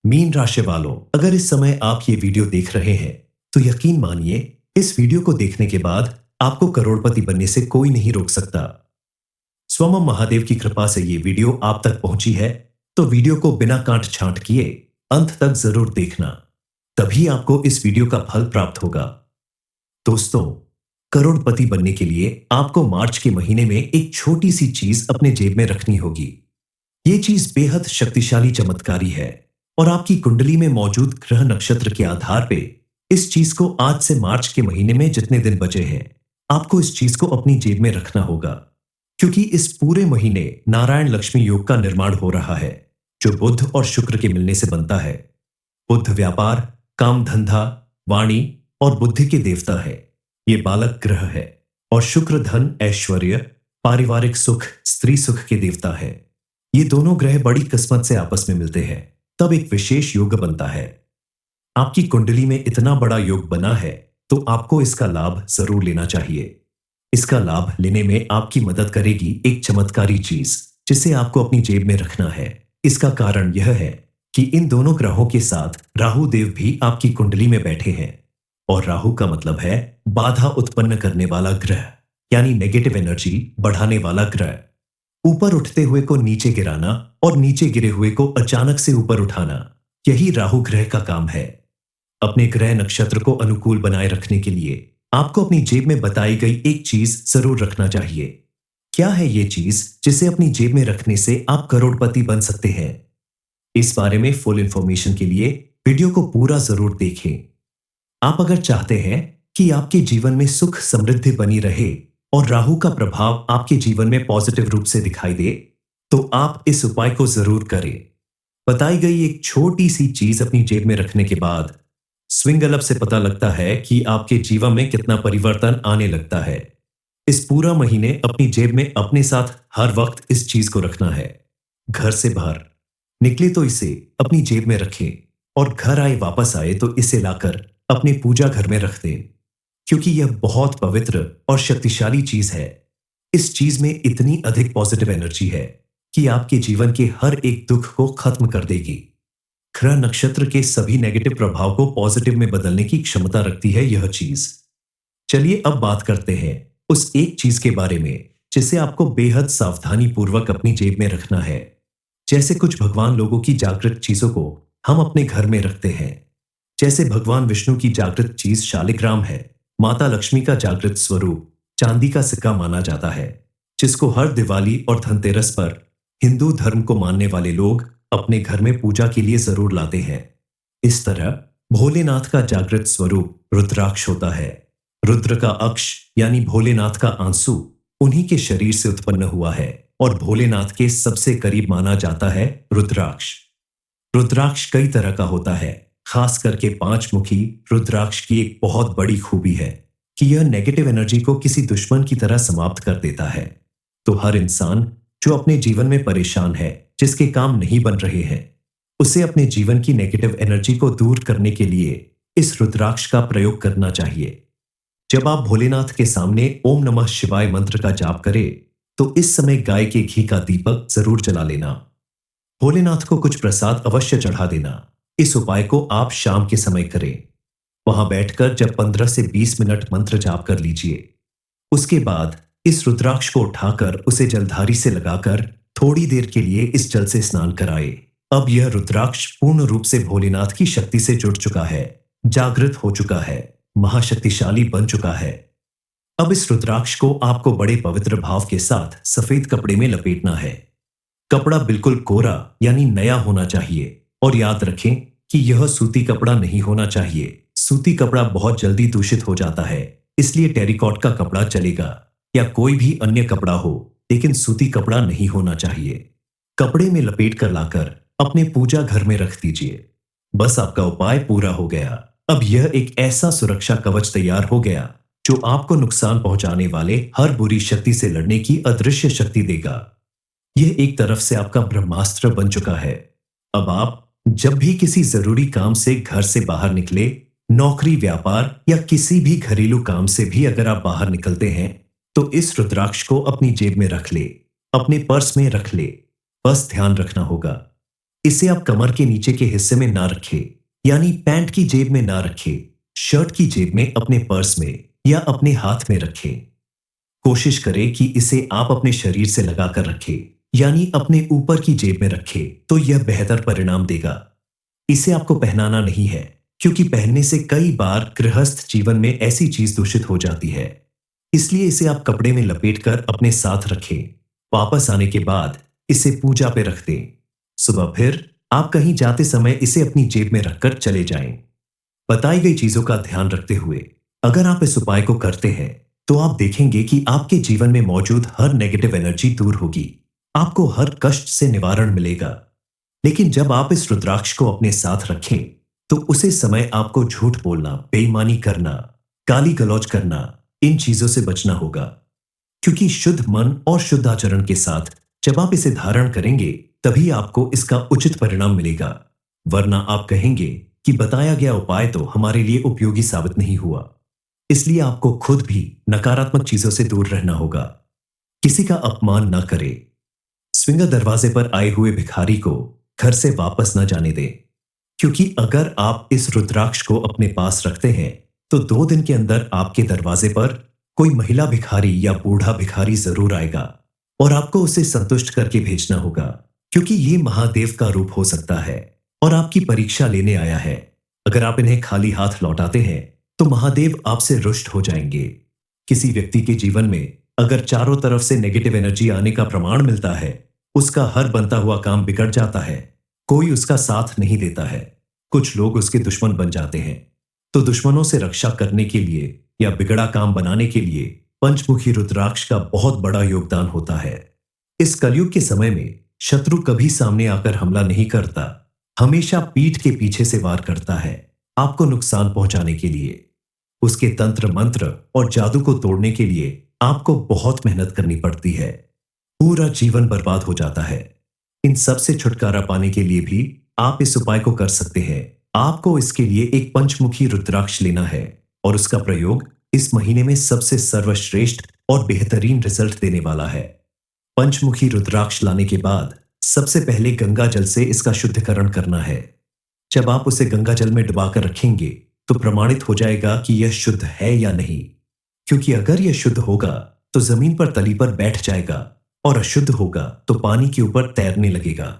Mean राशि वालों, अगर इस समय आप ये वीडियो देख रहे हैं तो यकीन मानिए इस वीडियो को देखने के बाद आपको करोड़पति बनने से कोई नहीं रोक सकता। स्वयं महादेव की कृपा से ये वीडियो आप तक पहुंची है, तो वीडियो को बिना काट छांट किए अंत तक जरूर देखना, तभी आपको इस वीडियो का फल प्राप्त होगा। दोस्तों, करोड़पति बनने के लिए आपको मार्च के महीने में एक छोटी सी चीज अपने जेब में रखनी होगी। ये चीज बेहद शक्तिशाली चमत्कारी है और आपकी कुंडली में मौजूद ग्रह नक्षत्र के आधार पे इस चीज को आज से मार्च के महीने में जितने दिन बचे हैं, आपको इस चीज को अपनी जेब में रखना होगा, क्योंकि इस पूरे महीने नारायण लक्ष्मी योग का निर्माण हो रहा है, जो बुध और शुक्र के मिलने से बनता है। बुध व्यापार, काम धंधा, वाणी और बुद्धि के देवता है। ये बालक ग्रह है और शुक्र धन, ऐश्वर्य, पारिवारिक सुख, स्त्री सुख के देवता है। ये दोनों ग्रह बड़ी किस्मत से आपस में मिलते हैं, तब एक विशेष योग बनता है। आपकी कुंडली में इतना बड़ा योग बना है तो आपको इसका लाभ जरूर लेना चाहिए। इसका लाभ लेने में आपकी मदद करेगी एक चमत्कारी चीज, जिसे आपको अपनी जेब में रखना है। इसका कारण यह है कि इन दोनों ग्रहों के साथ राहु देव भी आपकी कुंडली में बैठे हैं, और राहु का मतलब है बाधा उत्पन्न करने वाला ग्रह, यानी नेगेटिव एनर्जी बढ़ाने वाला ग्रह। ऊपर उठते हुए को नीचे गिराना और नीचे गिरे हुए को अचानक से ऊपर उठाना, यही राहु ग्रह का काम है। अपने ग्रह नक्षत्र को अनुकूल बनाए रखने के लिए आपको अपनी जेब में बताई गई एक चीज जरूर रखना चाहिए। क्या है ये चीज जिसे अपनी जेब में रखने से आप करोड़पति बन सकते हैं? इस बारे में फुल इंफॉर्मेशन के लिए वीडियो को पूरा जरूर देखें। आप अगर चाहते हैं कि आपके जीवन में सुख समृद्धि बनी रहे और राहु का प्रभाव आपके जीवन में पॉजिटिव रूप से दिखाई दे, तो आप इस उपाय को जरूर करें। बताई गई एक छोटी सी चीज अपनी जेब में रखने के बाद स्विंग अलप से पता लगता है कि आपके जीवन में कितना परिवर्तन आने लगता है। इस पूरा महीने अपनी जेब में अपने साथ हर वक्त इस चीज को रखना है। घर से बाहर निकले तो इसे अपनी जेब में रखें, और घर आए वापस आए तो इसे लाकर अपने पूजा घर में रख दें, क्योंकि यह बहुत पवित्र और शक्तिशाली चीज है। इस चीज में इतनी अधिक पॉजिटिव एनर्जी है कि आपके जीवन के हर एक दुख को खत्म कर देगी। ग्रह नक्षत्र के सभी नेगेटिव प्रभाव को पॉजिटिव में बदलने की क्षमता रखती है यह चीज। चलिए अब बात करते हैं उस एक चीज के बारे में जिसे आपको बेहद सावधानी पूर्वक अपनी जेब में रखना है। जैसे कुछ भगवान लोगों की जागृत चीजों को हम अपने घर में रखते हैं, जैसे भगवान विष्णु की जागृत चीज शालिग्राम है। माता लक्ष्मी का जागृत स्वरूप चांदी का सिक्का माना जाता है, जिसको हर दिवाली और धनतेरस पर हिंदू धर्म को मानने वाले लोग अपने घर में पूजा के लिए जरूर लाते हैं। इस तरह भोलेनाथ का जागृत स्वरूप रुद्राक्ष होता है। रुद्र का अक्ष यानी भोलेनाथ का आंसू उन्हीं के शरीर से उत्पन्न हुआ है, और भोलेनाथ के सबसे करीब माना जाता है रुद्राक्ष। रुद्राक्ष कई तरह का होता है। खास करके 5 मुखी रुद्राक्ष की एक बहुत बड़ी खूबी है कि यह नेगेटिव एनर्जी को किसी दुश्मन की तरह समाप्त कर देता है। तो हर इंसान जो अपने जीवन में परेशान है, जिसके काम नहीं बन रहे हैं, उसे अपने जीवन की नेगेटिव एनर्जी को दूर करने के लिए इस रुद्राक्ष का प्रयोग करना चाहिए। जब आप भोलेनाथ के सामने ओम नमः शिवाय मंत्र का जाप करें, तो इस समय गाय के घी का दीपक जरूर जला लेना। भोलेनाथ को कुछ प्रसाद अवश्य चढ़ा देना। इस उपाय को आप शाम के समय करें। वहां बैठकर जब 15 से 20 मिनट मंत्र जाप कर लीजिए। उसके बाद इस रुद्राक्ष को उठाकर उसे जलधारी से लगाकर थोड़ी देर के लिए इस जल से स्नान कराए। अब यह रुद्राक्ष पूर्ण रूप से भोलेनाथ की शक्ति से जुड़ चुका है, जागृत हो चुका है, महाशक्तिशाली बन चुका है। अब इस रुद्राक्ष को आपको बड़े पवित्र भाव के साथ सफेद कपड़े में लपेटना है। कपड़ा बिल्कुल कोरा यानी नया होना चाहिए, और याद रखें कि यह सूती कपड़ा नहीं होना चाहिए। सूती कपड़ा बहुत जल्दी दूषित हो जाता है, इसलिए टेरिकॉट का कपड़ा चलेगा, या कोई भी अन्य कपड़ा हो, लेकिन सूती कपड़ा नहीं होना चाहिए। कपड़े में लपेट कर लाकर अपने पूजा घर में रख दीजिए। बस आपका उपाय पूरा हो गया। अब यह एक ऐसा सुरक्षा कवच तैयार हो गया जो आपको नुकसान पहुंचाने वाले हर बुरी शक्ति से लड़ने की अदृश्य शक्ति देगा। यह एक तरफ से आपका ब्रह्मास्त्र बन चुका है। अब आप जब भी किसी जरूरी काम से घर से बाहर निकले, नौकरी, व्यापार या किसी भी घरेलू काम से भी अगर आप बाहर निकलते हैं, तो इस रुद्राक्ष को अपनी जेब में रख ले, अपने पर्स में रख ले। बस ध्यान रखना होगा इसे आप कमर के नीचे के हिस्से में ना रखें, यानी पैंट की जेब में ना रखें, शर्ट की जेब में, अपने पर्स में या अपने हाथ में रखें। कोशिश करें कि इसे आप अपने शरीर से लगाकर रखें, यानी अपने ऊपर की जेब में रखें, तो यह बेहतर परिणाम देगा। इसे आपको पहनाना नहीं है, क्योंकि पहनने से कई बार गृहस्थ जीवन में ऐसी चीज दूषित हो जाती है। इसलिए इसे आप कपड़े में लपेटकर अपने साथ रखें। वापस आने के बाद इसे पूजा पे रख दें। सुबह फिर आप कहीं जाते समय इसे अपनी जेब में रखकर चले जाएं। बताई गई चीजों का ध्यान रखते हुए अगर आप इस उपाय को करते हैं, तो आप देखेंगे कि आपके जीवन में मौजूद हर नेगेटिव एनर्जी दूर होगी। आपको हर कष्ट से निवारण मिलेगा। लेकिन जब आप इस रुद्राक्ष को अपने साथ रखें, तो उसे समय आपको झूठ बोलना, बेईमानी करना, गाली गलौज करना, इन चीजों से बचना होगा। क्योंकि शुद्ध मन और शुद्ध आचरण के साथ जब आप इसे धारण करेंगे, तभी आपको इसका उचित परिणाम मिलेगा। वरना आप कहेंगे कि बताया गया उपाय तो हमारे लिए उपयोगी साबित नहीं हुआ। इसलिए आपको खुद भी नकारात्मक चीजों से दूर रहना होगा। किसी का अपमान न करें। स्विंगर दरवाजे पर आए हुए भिखारी को घर से वापस न जाने दें। क्योंकि अगर आप इस रुद्राक्ष को अपने पास रखते हैं, तो 2 दिन के अंदर आपके दरवाजे पर कोई महिला भिखारी या बूढ़ा भिखारी जरूर आएगा और आपको उसे संतुष्ट करके भेजना होगा। क्योंकि ये महादेव का रूप हो सकता है और आपकी परीक्षा लेने आया है। अगर आप इन्हें खाली हाथ लौटाते हैं, तो महादेव आपसे रुष्ट हो जाएंगे। किसी व्यक्ति के जीवन में अगर चारों तरफ से नेगेटिव एनर्जी आने का प्रमाण मिलता है, उसका हर बनता हुआ काम बिगड़ जाता है। कोई उसका साथ नहीं देता है। कुछ लोग उसके दुश्मन बन जाते हैं। तो दुश्मनों से रक्षा करने के लिए या बिगड़ा काम बनाने के लिए पंचमुखी रुद्राक्ष का बहुत बड़ा योगदान होता है। इस कलयुग के समय में शत्रु कभी सामने आकर हमला नहीं करता, हमेशा पीठ के पीछे से वार करता है, आपको नुकसान पहुंचाने के लिए। उसके तंत्र मंत्र और जादू को तोड़ने के लिए आपको बहुत मेहनत करनी पड़ती है। पूरा जीवन बर्बाद हो जाता है। इन सब से छुटकारा पाने के लिए भी आप इस उपाय को कर सकते हैं। आपको इसके लिए एक पंचमुखी रुद्राक्ष लेना है और उसका प्रयोग इस महीने में सबसे सर्वश्रेष्ठ और बेहतरीन रिजल्ट देने वाला है। पंचमुखी रुद्राक्ष लाने के बाद सबसे पहले गंगा जल से इसका शुद्धिकरण करना है। जब आप उसे गंगा जल में डुबाकर रखेंगे, तो प्रमाणित हो जाएगा कि यह शुद्ध है या नहीं। क्योंकि अगर यह शुद्ध होगा तो जमीन पर तली पर बैठ जाएगा और अशुद्ध होगा तो पानी के ऊपर तैरने लगेगा।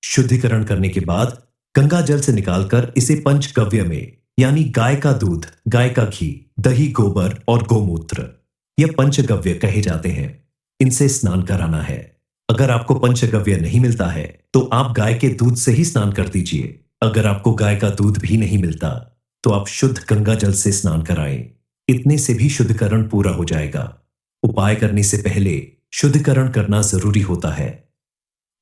शुद्धिकरण करने के बाद गंगा जल से निकालकर इसे पंचगव्य में, यानी गाय का दूध, गाय का घी, दही, गोबर और गोमूत्र, यह पंचगव्य कहे जाते हैं, इनसे स्नान कराना है। अगर आपको पंचगव्य नहीं मिलता है, तो आप गाय के दूध से ही स्नान कर दीजिए। अगर आपको गाय का दूध भी नहीं मिलता, तो आप शुद्ध गंगा जल से स्नान कराएं। इतने से भी शुद्धिकरण पूरा हो जाएगा। उपाय करने से पहले शुद्धिकरण करना जरूरी होता है।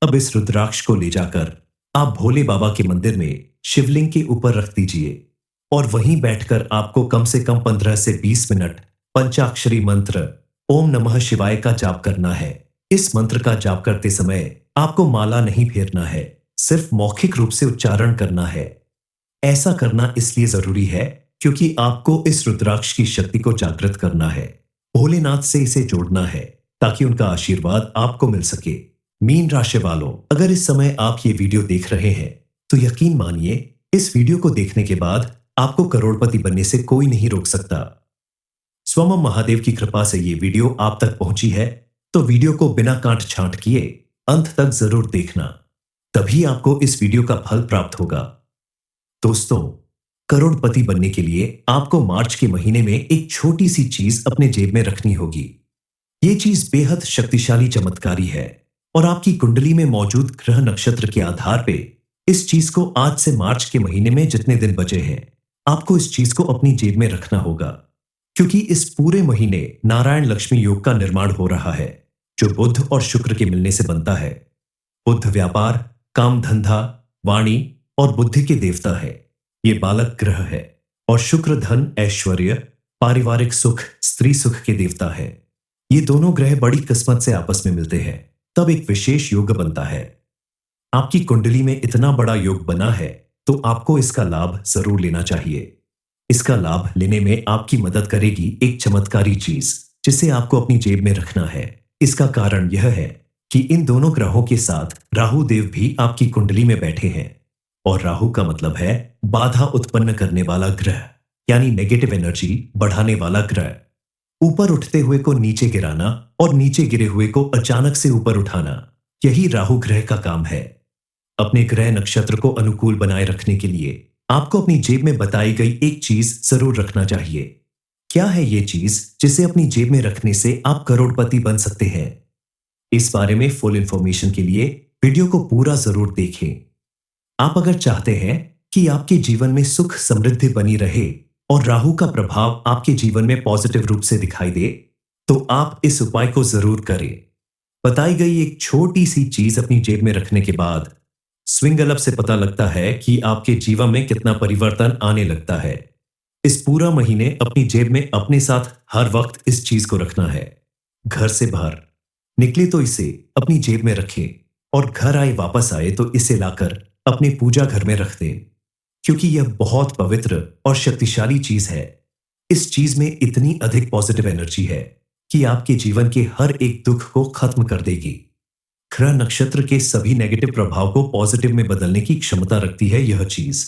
अब इस रुद्राक्ष को ले जाकर आप भोले बाबा के मंदिर में शिवलिंग के ऊपर रख दीजिए और वहीं बैठकर आपको कम से कम 15 से 20 मिनट पंचाक्षरी मंत्र ओम नमः शिवाय का जाप करना है। इस मंत्र का जाप करते समय आपको माला नहीं फेरना है, सिर्फ मौखिक रूप से उच्चारण करना है। ऐसा करना इसलिए जरूरी है क्योंकि आपको इस रुद्राक्ष की शक्ति को जागृत करना है, भोलेनाथ से इसे जोड़ना है, ताकि उनका आशीर्वाद आपको मिल सके। मीन राशि वालों, अगर इस समय आप ये वीडियो देख रहे हैं, तो यकीन मानिए इस वीडियो को देखने के बाद आपको करोड़पति बनने से कोई नहीं रोक सकता। स्वयं महादेव की कृपा से ये वीडियो आप तक पहुंची है, तो वीडियो को बिना काट छांट किए अंत तक जरूर देखना, तभी आपको इस वीडियो का फल प्राप्त होगा। दोस्तों, करोड़पति बनने के लिए आपको मार्च के महीने में एक छोटी सी चीज अपने जेब में रखनी होगी। ये चीज बेहद शक्तिशाली चमत्कारी है और आपकी कुंडली में मौजूद ग्रह नक्षत्र के आधार पे इस चीज को आज से मार्च के महीने में जितने दिन बचे हैं, आपको इस चीज को अपनी जेब में रखना होगा। क्योंकि इस पूरे महीने नारायण लक्ष्मी योग का निर्माण हो रहा है, जो बुध और शुक्र के मिलने से बनता है। बुध व्यापार, काम धंधा, वाणी और बुद्धि के देवता है। ये बालक ग्रह है और शुक्र धन, ऐश्वर्य, पारिवारिक सुख, स्त्री सुख के देवता है। ये दोनों ग्रह बड़ी किस्मत से आपस में मिलते हैं, तब एक विशेष योग बनता है। आपकी कुंडली में इतना बड़ा योग बना है, तो आपको इसका लाभ जरूर लेना चाहिए। इसका लाभ लेने में आपकी मदद करेगी एक चमत्कारी चीज, जिसे आपको अपनी जेब में रखना है। इसका कारण यह है कि इन दोनों ग्रहों के साथ राहु देव भी आपकी कुंडली में बैठे हैं। और राहु का मतलब है बाधा उत्पन्न करने वाला ग्रह, यानी नेगेटिव एनर्जी बढ़ाने वाला ग्रह। ऊपर उठते हुए को नीचे गिराना और नीचे गिरे हुए को अचानक से ऊपर उठाना, यही राहु ग्रह का काम है। अपने ग्रह नक्षत्र को अनुकूल बनाए रखने के लिए आपको अपनी जेब में बताई गई एक चीज जरूर रखना चाहिए। क्या है ये चीज जिसे अपनी जेब में रखने से आप करोड़पति बन सकते हैं? इस बारे में फुल इंफॉर्मेशन के लिए वीडियो को पूरा जरूर देखें। आप अगर चाहते हैं कि आपके जीवन में सुख समृद्धि बनी रहे और राहु का प्रभाव आपके जीवन में पॉजिटिव रूप से दिखाई दे, तो आप इस उपाय को जरूर करें। बताई गई एक छोटी सी चीज अपनी जेब में रखने के बाद स्विंग अलब से पता लगता है कि आपके जीवन में कितना परिवर्तन आने लगता है। इस पूरा महीने अपनी जेब में अपने साथ हर वक्त इस चीज को रखना है। घर से बाहर निकले तो इसे अपनी जेब में रखें और घर आए वापस आए तो इसे लाकर अपने पूजा घर में रख दें, क्योंकि यह बहुत पवित्र और शक्तिशाली चीज है। इस चीज में इतनी अधिक पॉजिटिव एनर्जी है कि आपके जीवन के हर एक दुख को खत्म कर देगी। ग्रह नक्षत्र के सभी नेगेटिव प्रभाव को पॉजिटिव में बदलने की क्षमता रखती है यह चीज।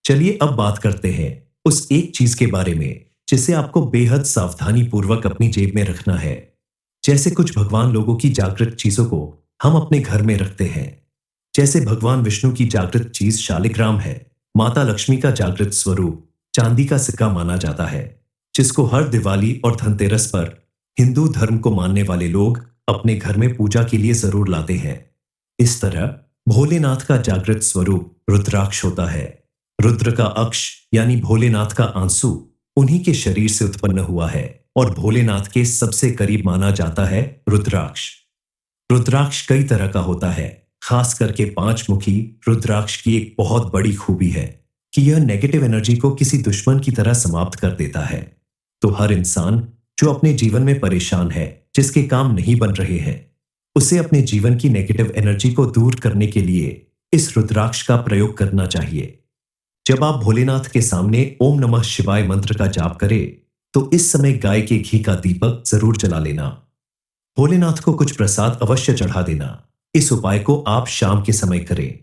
चलिए अब बात करते हैं उस एक चीज के बारे में जिसे आपको बेहद सावधानी पूर्वक अपनी जेब में रखना है। जैसे कुछ भगवान लोगों की जागृत चीजों को हम अपने घर में रखते हैं। जैसे भगवान विष्णु की जागृत चीज शालिग्राम है। माता लक्ष्मी का जागृत स्वरूप चांदी का सिक्का माना जाता है, जिसको हर दिवाली और धनतेरस पर हिंदू धर्म को मानने वाले लोग अपने घर में पूजा के लिए जरूर लाते हैं। इस तरह भोलेनाथ का जागृत स्वरूप रुद्राक्ष होता है। रुद्र का अक्ष यानी भोलेनाथ का आंसू उन्हीं के शरीर से उत्पन्न हुआ है और भोलेनाथ के सबसे करीब माना जाता है रुद्राक्ष। रुद्राक्ष कई तरह का होता है। खास करके 5 मुखी रुद्राक्ष की एक बहुत बड़ी खूबी है कि यह नेगेटिव एनर्जी को किसी दुश्मन की तरह समाप्त कर देता है। तो हर इंसान जो अपने जीवन में परेशान है, जिसके काम नहीं बन रहे हैं, उसे अपने जीवन की नेगेटिव एनर्जी को दूर करने के लिए इस रुद्राक्ष का प्रयोग करना चाहिए। जब आप भोलेनाथ के सामने ओम नमः शिवाय मंत्र का जाप करें, तो इस समय गाय के घी का दीपक जरूर जला लेना। भोलेनाथ को कुछ प्रसाद अवश्य चढ़ा देना। इस उपाय को आप शाम के समय करें।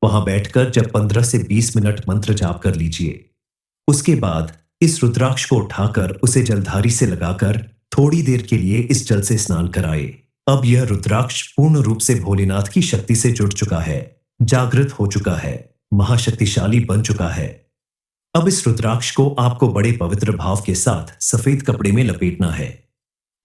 वहां बैठकर जब 15 से 20 मिनट मंत्र जाप कर लीजिए। उसके बाद इस रुद्राक्ष को उठाकर उसे जलधारी से लगाकर थोड़ी देर के लिए इस जल से स्नान कराए। अब यह रुद्राक्ष पूर्ण रूप से भोलेनाथ की शक्ति से जुड़ चुका है, जागृत हो चुका है, महाशक्तिशाली बन चुका है। अब इस रुद्राक्ष को आपको बड़े पवित्र भाव के साथ सफेद कपड़े में लपेटना है।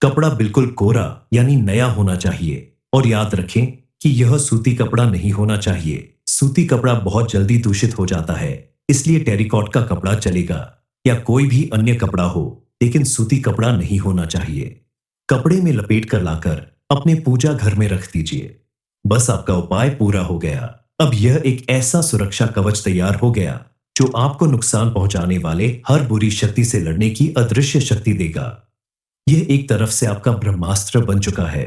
कपड़ा बिल्कुल कोरा यानी नया होना चाहिए और याद रखें कि यह सूती कपड़ा नहीं होना चाहिए। सूती कपड़ा बहुत जल्दी दूषित हो जाता है, इसलिए टेरिकॉट का कपड़ा चलेगा या कोई भी अन्य कपड़ा हो, लेकिन सूती कपड़ा नहीं होना चाहिए। कपड़े में लपेट कर लाकर अपने पूजा घर में रख दीजिए। बस आपका उपाय पूरा हो गया। अब यह एक ऐसा सुरक्षा कवच तैयार हो गया जो आपको नुकसान पहुंचाने वाले हर बुरी शक्ति से लड़ने की अदृश्य शक्ति देगा। यह एक तरफ से आपका ब्रह्मास्त्र बन चुका है।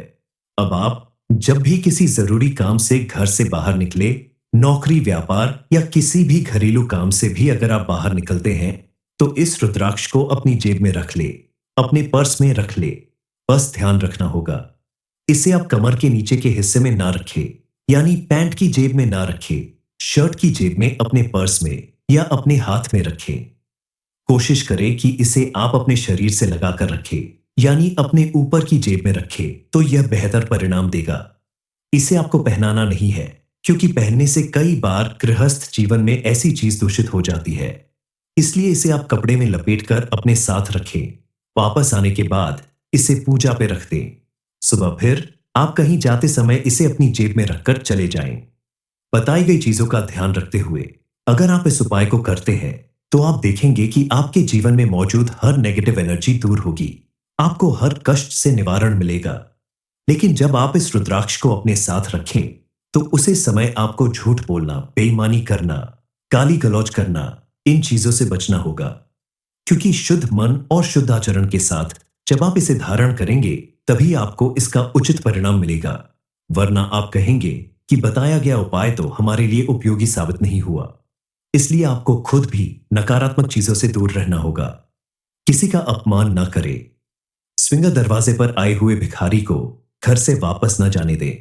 अब आप जब भी किसी जरूरी काम से घर से बाहर निकले, नौकरी, व्यापार या किसी भी घरेलू काम से भी अगर आप बाहर निकलते हैं, तो इस रुद्राक्ष को अपनी जेब में रख ले, अपने पर्स में रख ले। बस ध्यान रखना होगा, इसे आप कमर के नीचे के हिस्से में ना रखें, यानी पैंट की जेब में ना रखें, शर्ट की जेब में, अपने पर्स में या अपने हाथ में रखें। कोशिश करें कि इसे आप अपने शरीर से लगाकर रखें, यानी अपने ऊपर की जेब में रखें, तो यह बेहतर परिणाम देगा। इसे आपको पहनाना नहीं है, क्योंकि पहनने से कई बार गृहस्थ जीवन में ऐसी चीज दूषित हो जाती है। इसलिए इसे आप कपड़े में लपेटकर अपने साथ रखें। वापस आने के बाद इसे पूजा पे रख दें। सुबह फिर आप कहीं जाते समय इसे अपनी जेब में रखकर चले जाएं। बताई गई चीजों का ध्यान रखते हुए अगर आप इस उपाय को करते हैं, तो आप देखेंगे कि आपके जीवन में मौजूद हर नेगेटिव एनर्जी दूर होगी। आपको हर कष्ट से निवारण मिलेगा। लेकिन जब आप इस रुद्राक्ष को अपने साथ रखें, तो उसे समय आपको झूठ बोलना, बेईमानी करना, गाली गलौज करना, इन चीजों से बचना होगा। क्योंकि शुद्ध मन और शुद्ध आचरण के साथ जब आप इसे धारण करेंगे, तभी आपको इसका उचित परिणाम मिलेगा। वरना आप कहेंगे कि बताया गया उपाय तो हमारे लिए उपयोगी साबित नहीं हुआ। इसलिए आपको खुद भी नकारात्मक चीजों से दूर रहना होगा। किसी का अपमान न करें। स्विंगर दरवाजे पर आए हुए भिखारी को घर से वापस न जाने दें,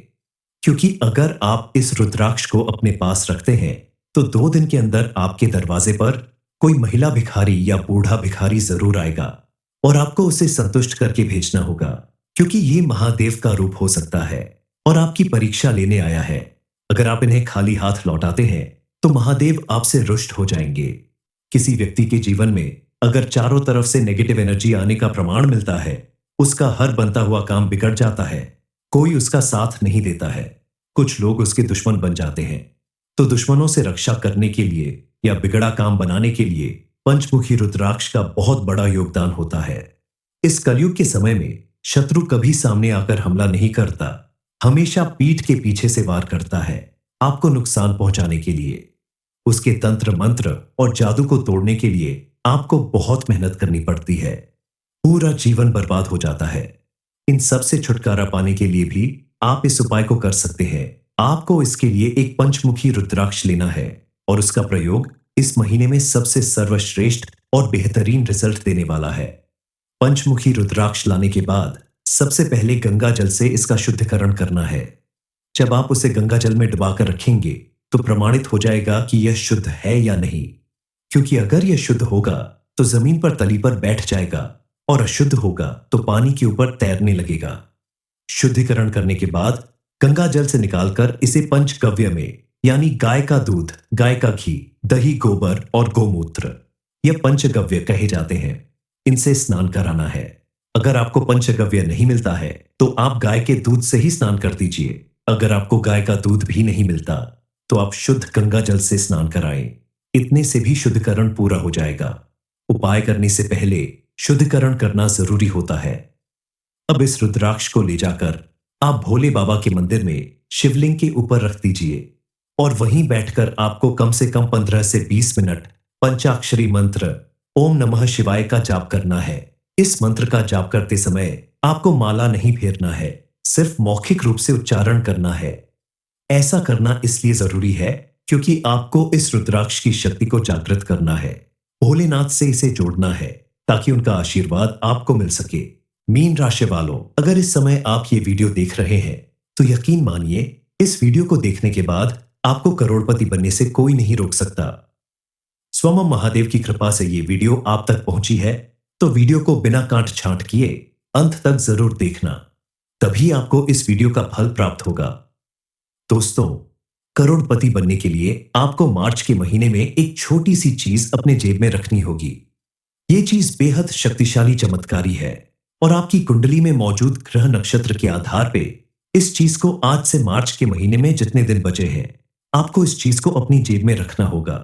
क्योंकि अगर आप इस रुद्राक्ष को अपने पास रखते हैं तो 2 दिन के अंदर आपके दरवाजे पर कोई महिला भिखारी या बूढ़ा भिखारी जरूर आएगा और आपको उसे संतुष्ट करके भेजना होगा, क्योंकि ये महादेव का रूप हो सकता है और आपकी परीक्षा लेने आया है। अगर आप इन्हें खाली हाथ लौटाते हैं तो महादेव आपसे रुष्ट हो जाएंगे। किसी व्यक्ति के जीवन में अगर चारों तरफ से नेगेटिव एनर्जी आने का प्रमाण मिलता है, उसका हर बनता हुआ काम बिगड़ जाता है, कोई उसका साथ नहीं देता है, कुछ लोग उसके दुश्मन बन जाते हैं, तो दुश्मनों से रक्षा करने के लिए या बिगड़ा काम बनाने के लिए पंचमुखी रुद्राक्ष का बहुत बड़ा योगदान होता है। इस कलयुग के समय में शत्रु कभी सामने आकर हमला नहीं करता, हमेशा पीठ के पीछे से वार करता है, आपको नुकसान पहुंचाने के लिए। उसके तंत्र मंत्र और जादू को तोड़ने के लिए आपको बहुत मेहनत करनी पड़ती है, पूरा जीवन बर्बाद हो जाता है। इन सब से छुटकारा पाने के लिए भी आप इस उपाय को कर सकते हैं। आपको इसके लिए एक पंचमुखी रुद्राक्ष लेना है और उसका प्रयोग इस महीने में सबसे सर्वश्रेष्ठ और बेहतरीन रिजल्ट देने वाला है। पंचमुखी रुद्राक्ष लाने के बाद सबसे पहले गंगा जल से इसका शुद्धिकरण करना है। जब आप उसे गंगा जल में डुबाकर रखेंगे तो प्रमाणित हो जाएगा कि यह शुद्ध है या नहीं, क्योंकि अगर यह शुद्ध होगा तो जमीन पर तली पर बैठ जाएगा और अशुद्ध होगा तो पानी के ऊपर तैरने लगेगा। शुद्धिकरण करने के बाद गंगा जल से निकालकर इसे पंचगव्य में, यानी गाय का दूध, गाय का घी, दही, गोबर और गोमूत्र, यह पंचगव्य कहे जाते हैं, इनसे स्नान कराना है। अगर आपको पंचगव्य नहीं मिलता है तो आप गाय के दूध से ही स्नान कर दीजिए। अगर आपको गाय का दूध भी नहीं मिलता तो आप शुद्ध गंगा जल से स्नान कराएं, इतने से भी शुद्धिकरण पूरा हो जाएगा। उपाय करने से पहले शुद्धिकरण करना जरूरी होता है। अब इस रुद्राक्ष को ले जाकर आप भोले बाबा के मंदिर में शिवलिंग के ऊपर रख दीजिए और वहीं बैठकर आपको कम से कम 15 से 20 मिनट पंचाक्षरी मंत्र ओम नमः शिवाय का जाप करना है। इस मंत्र का जाप करते समय आपको माला नहीं फेरना है, सिर्फ मौखिक रूप से उच्चारण करना है। ऐसा करना इसलिए जरूरी है क्योंकि आपको इस रुद्राक्ष की शक्ति को जागृत करना है, भोलेनाथ से इसे जोड़ना है ताकि उनका आशीर्वाद आपको मिल सके। मीन राशि वालों, अगर इस समय आप ये वीडियो देख रहे हैं तो यकीन मानिए इस वीडियो को देखने के बाद आपको करोड़पति बनने से कोई नहीं रोक सकता। स्वयं महादेव की कृपा से ये वीडियो आप तक पहुंची है तो वीडियो को बिना काट छांट किए अंत तक जरूर देखना, तभी आपको इस वीडियो का फल प्राप्त होगा। दोस्तों, करोड़पति बनने के लिए आपको मार्च के महीने में एक छोटी सी चीज अपने जेब में रखनी होगी। ये चीज बेहद शक्तिशाली चमत्कारी है और आपकी कुंडली में मौजूद ग्रह नक्षत्र के आधार पे इस चीज को आज से मार्च के महीने में जितने दिन बचे हैं आपको इस चीज को अपनी जेब में रखना होगा,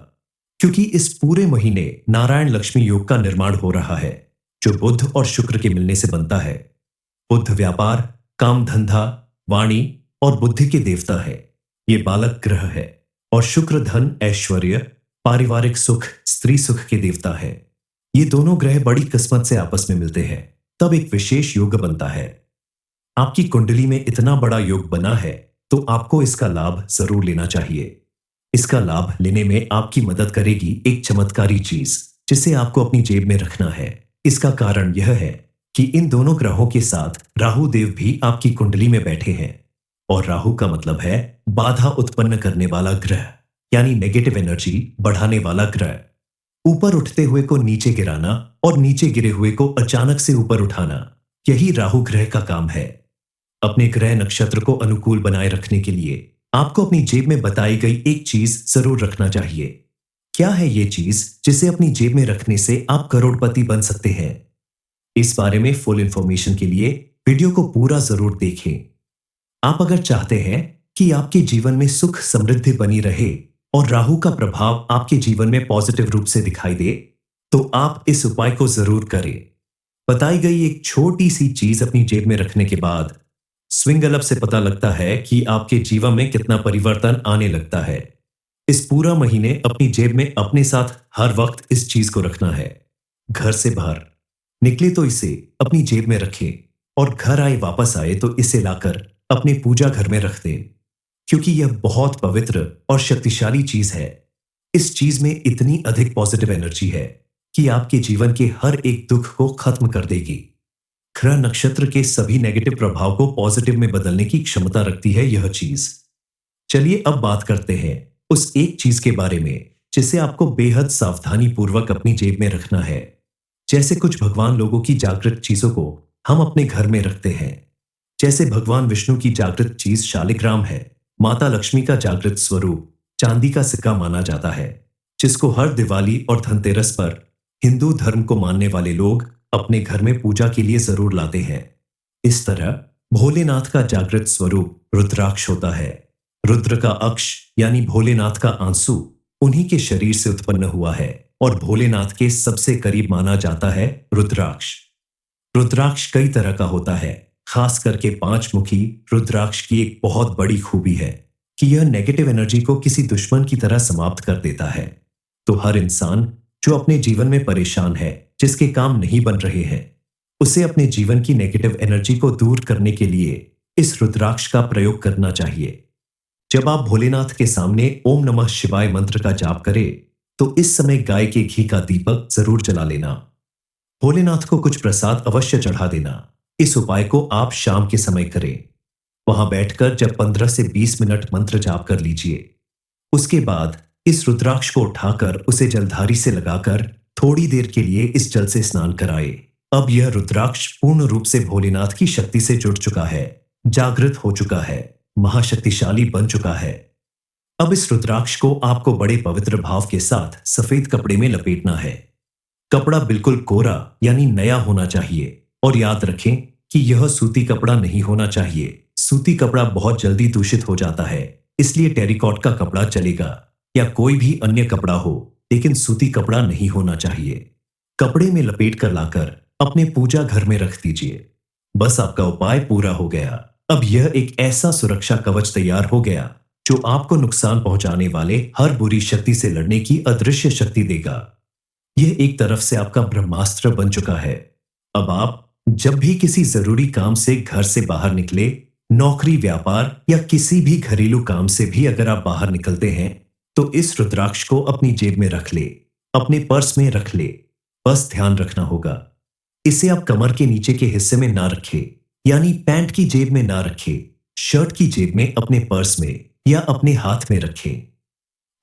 क्योंकि इस पूरे महीने नारायण लक्ष्मी योग का निर्माण हो रहा है जो बुध और शुक्र के मिलने से बनता है। बुध व्यापार, काम धंधा, वाणी और बुद्धि के देवता है, ये बालक ग्रह है, और शुक्र धन, ऐश्वर्य, पारिवारिक सुख, स्त्री सुख के देवता है। ये दोनों ग्रह बड़ी किस्मत से आपस में मिलते हैं तब एक विशेष योग बनता है। आपकी कुंडली में इतना बड़ा योग बना है तो आपको इसका लाभ जरूर लेना चाहिए। इसका लाभ लेने में आपकी मदद करेगी एक चमत्कारी चीज जिसे आपको अपनी जेब में रखना है। इसका कारण यह है कि इन दोनों ग्रहों के साथ राहु देव भी आपकी कुंडली में बैठे हैं, और राहु का मतलब है बाधा उत्पन्न करने वाला ग्रह, यानी नेगेटिव एनर्जी बढ़ाने वाला ग्रह। ऊपर उठते हुए को नीचे गिराना और नीचे गिरे हुए को अचानक से ऊपर उठाना, यही राहु ग्रह का काम है। अपने ग्रह नक्षत्र को अनुकूल बनाए रखने के लिए आपको अपनी जेब में बताई गई एक चीज जरूर रखना चाहिए। क्या है ये चीज जिसे अपनी जेब में रखने से आप करोड़पति बन सकते हैं? इस बारे में फुल इंफॉर्मेशन के लिए वीडियो को पूरा जरूर देखें। आप अगर चाहते हैं कि आपके जीवन में सुख समृद्धि बनी रहे और राहु का प्रभाव आपके जीवन में पॉजिटिव रूप से दिखाई दे, तो आप इस उपाय को जरूर करें। बताई गई एक छोटी सी चीज अपनी जेब में रखने के बाद स्विंग अलब से पता लगता है कि आपके जीवन में कितना परिवर्तन आने लगता है। इस पूरा महीने अपनी जेब में अपने साथ हर वक्त इस चीज को रखना है। घर से बाहर निकले तो इसे अपनी जेब में रखें और घर आए वापस आए तो इसे लाकर अपने पूजा घर में रख दें, क्योंकि यह बहुत पवित्र और शक्तिशाली चीज है। इस चीज में इतनी अधिक पॉजिटिव एनर्जी है कि आपके जीवन के हर एक दुख को खत्म कर देगी। ग्रह नक्षत्र के सभी नेगेटिव प्रभाव को पॉजिटिव में बदलने की क्षमता रखती है यह चीज। चलिए अब बात करते हैं उस एक चीज के बारे में जिसे आपको बेहद सावधानी पूर्वक अपनी जेब में रखना है। जैसे कुछ भगवान लोगों की जागृत चीजों को हम अपने घर में रखते हैं। जैसे भगवान विष्णु की जागृत चीज शालिग्राम है। माता लक्ष्मी का जागृत स्वरूप चांदी का सिक्का माना जाता है, जिसको हर दिवाली और धनतेरस पर हिंदू धर्म को मानने वाले लोग अपने घर में पूजा के लिए जरूर लाते हैं। इस तरह भोलेनाथ का जागृत स्वरूप रुद्राक्ष होता है। रुद्र का अक्ष यानी भोलेनाथ का आंसू उन्हीं के शरीर से उत्पन्न हुआ है और भोलेनाथ के सबसे करीब माना जाता है रुद्राक्ष। रुद्राक्ष कई तरह का होता है। खास करके 5 मुखी रुद्राक्ष की एक बहुत बड़ी खूबी है कि यह नेगेटिव एनर्जी को किसी दुश्मन की तरह समाप्त कर देता है। तो हर इंसान जो अपने जीवन में परेशान है, जिसके काम नहीं बन रहे हैं, उसे अपने जीवन की नेगेटिव एनर्जी को दूर करने के लिए इस रुद्राक्ष का प्रयोग करना चाहिए। जब आप भोलेनाथ के सामने ओम नमः शिवाय मंत्र का जाप करें तो इस समय गाय के घी का दीपक जरूर जला लेना। भोलेनाथ को कुछ प्रसाद अवश्य चढ़ा देना। इस उपाय को आप शाम के समय करें। वहां बैठकर जब 15 से 20 मिनट मंत्र जाप कर लीजिए। उसके बाद इस रुद्राक्ष को उठाकर उसे जलधारी से लगाकर थोड़ी देर के लिए इस जल से स्नान कराए। अब यह रुद्राक्ष पूर्ण रूप से भोलेनाथ की शक्ति से जुड़ चुका है, जागृत हो चुका है, महाशक्तिशाली बन चुका है। अब इस रुद्राक्ष को आपको बड़े पवित्र भाव के साथ सफेद कपड़े में लपेटना है। कपड़ा बिल्कुल कोरा यानी नया होना चाहिए और याद रखें कि यह सूती कपड़ा नहीं होना चाहिए। सूती कपड़ा बहुत जल्दी दूषित हो जाता है, इसलिए टेरिकॉट का कपड़ा चलेगा या कोई भी अन्य कपड़ा हो, लेकिन सूती कपड़ा नहीं होना चाहिए। कपड़े में लपेट कर लाकर अपने पूजा घर में रख दीजिए। बस आपका उपाय पूरा हो गया। अब यह एक ऐसा सुरक्षा कवच तैयार हो गया जो आपको नुकसान पहुंचाने वाले हर बुरी शक्ति से लड़ने की अदृश्य शक्ति देगा। यह एक तरफ से आपका ब्रह्मास्त्र बन चुका है। अब आप जब भी किसी जरूरी काम से घर से बाहर निकले, नौकरी, व्यापार या किसी भी घरेलू काम से भी अगर आप बाहर निकलते हैं तो इस रुद्राक्ष को अपनी जेब में रख ले, अपने पर्स में रख ले। बस ध्यान रखना होगा, इसे आप कमर के नीचे के हिस्से में ना रखें, यानी पैंट की जेब में ना रखें, शर्ट की जेब में, अपने पर्स में या अपने हाथ में रखें।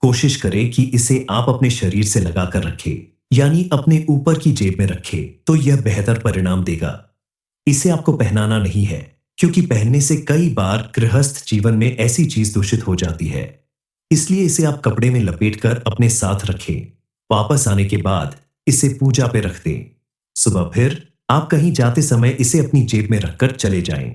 कोशिश करें कि इसे आप अपने शरीर से लगाकर रखें, यानी अपने ऊपर की जेब में रखें, तो यह बेहतर परिणाम देगा। इसे आपको पहनाना नहीं है, क्योंकि पहनने से कई बार गृहस्थ जीवन में ऐसी चीज दूषित हो जाती है। इसलिए इसे आप कपड़े में लपेटकर अपने साथ रखें। वापस आने के बाद इसे पूजा पे रख दें। सुबह फिर आप कहीं जाते समय इसे अपनी जेब में रखकर चले जाएं।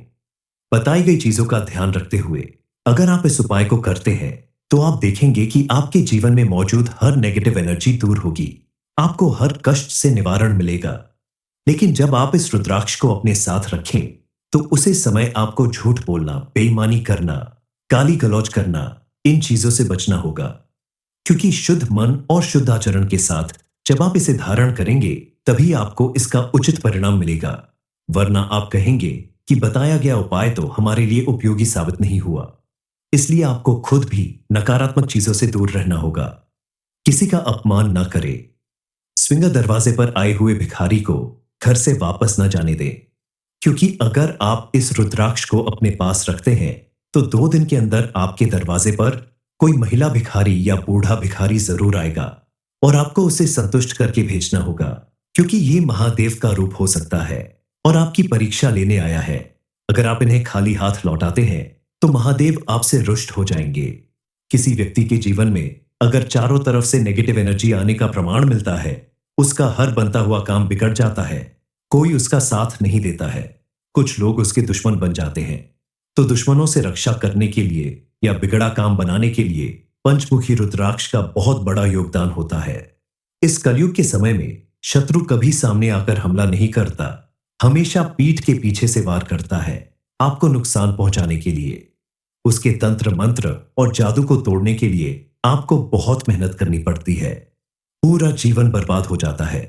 बताई गई चीजों का ध्यान रखते हुए अगर आप इस उपाय को करते हैं तो आप देखेंगे कि आपके जीवन में मौजूद हर नेगेटिव एनर्जी दूर होगी। आपको हर कष्ट से निवारण मिलेगा। लेकिन जब आप इस रुद्राक्ष को अपने साथ रखें तो उसे समय आपको झूठ बोलना, बेईमानी करना, गाली गलौज करना, इन चीजों से बचना होगा। क्योंकि शुद्ध मन और शुद्ध आचरण के साथ जब आप इसे धारण करेंगे तभी आपको इसका उचित परिणाम मिलेगा। वरना आप कहेंगे कि बताया गया उपाय तो हमारे लिए उपयोगी साबित नहीं हुआ। इसलिए आपको खुद भी नकारात्मक चीजों से दूर रहना होगा। किसी का अपमान ना करें। स्विंगर दरवाजे पर आए हुए भिखारी को घर से वापस न जाने दें, क्योंकि अगर आप इस रुद्राक्ष को अपने पास रखते हैं तो 2 दिन के अंदर आपके दरवाजे पर कोई महिला भिखारी या बूढ़ा भिखारी जरूर आएगा और आपको उसे संतुष्ट करके भेजना होगा, क्योंकि ये महादेव का रूप हो सकता है और आपकी परीक्षा लेने आया है। अगर आप इन्हें खाली हाथ लौटाते हैं तो महादेव आपसे रुष्ट हो जाएंगे। किसी व्यक्ति के जीवन में अगर चारों तरफ से नेगेटिव एनर्जी आने का प्रमाण मिलता है, उसका हर बनता हुआ काम बिगड़ जाता है, कोई उसका साथ नहीं देता है, कुछ लोग उसके दुश्मन बन जाते हैं। तो दुश्मनों से रक्षा करने के लिए या बिगड़ा काम बनाने के लिए पंचमुखी रुद्राक्ष का बहुत बड़ा योगदान होता है। इस कलयुग के समय में शत्रु कभी सामने आकर हमला नहीं करता, हमेशा पीठ के पीछे से वार करता है, आपको नुकसान पहुंचाने के लिए। उसके तंत्र मंत्र और जादू को तोड़ने के लिए आपको बहुत मेहनत करनी पड़ती है, पूरा जीवन बर्बाद हो जाता है।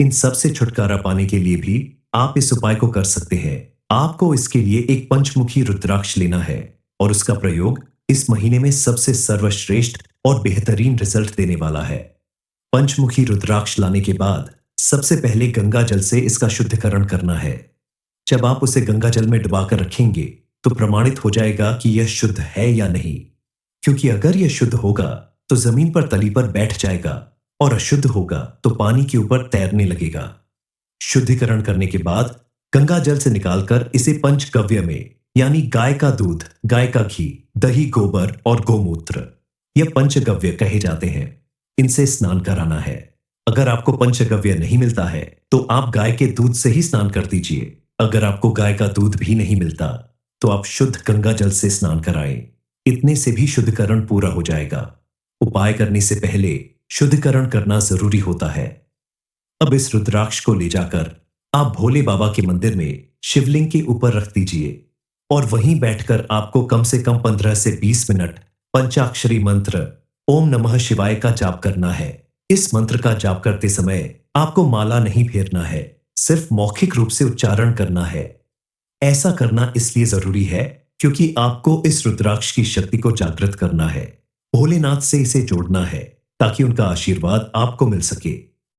इन सब से छुटकारा पाने के लिए भी आप इस उपाय को कर सकते हैं। आपको इसके लिए एक पंचमुखी रुद्राक्ष लेना है और उसका प्रयोग इस महीने में सबसे सर्वश्रेष्ठ और बेहतरीन रिजल्ट देने वाला है। पंचमुखी रुद्राक्ष लाने के बाद सबसे पहले गंगा जल से इसका शुद्धिकरण करना है। जब आप उसे गंगा जल में डुबाकर रखेंगे तो प्रमाणित हो जाएगा कि यह शुद्ध है या नहीं। क्योंकि अगर यह शुद्ध होगा तो जमीन पर तली पर बैठ जाएगा और अशुद्ध होगा तो पानी के ऊपर तैरने लगेगा। शुद्धिकरण करने के बाद गंगा जल से निकालकर इसे पंचगव्य में यानी गाय का दूध, गाय का घी, दही, गोबर और गोमूत्र, यह पंचगव्य कहे जाते हैं, इनसे स्नान कराना है। अगर आपको पंचगव्य नहीं मिलता है तो आप गाय के दूध से ही स्नान कर दीजिए। अगर आपको गाय का दूध भी नहीं मिलता तो आप शुद्ध गंगा जल से स्नान कराएं। इतने से भी शुद्धिकरण पूरा हो जाएगा। उपाय करने से पहले शुद्धिकरण करना जरूरी होता है। अब इस रुद्राक्ष को ले जाकर आप भोले बाबा के मंदिर में शिवलिंग के ऊपर रख दीजिए और वहीं बैठकर आपको कम से कम 15 से 20 मिनट पंचाक्षरी मंत्र ओम नमः शिवाय का जाप करना है। इस मंत्र का जाप करते समय आपको माला नहीं फेरना है, सिर्फ मौखिक रूप से उच्चारण करना है। ऐसा करना इसलिए जरूरी है क्योंकि आपको इस रुद्राक्ष की शक्ति को जागृत करना है, भोलेनाथ से इसे जोड़ना है ताकि उनका आशीर्वाद आपको मिल सके।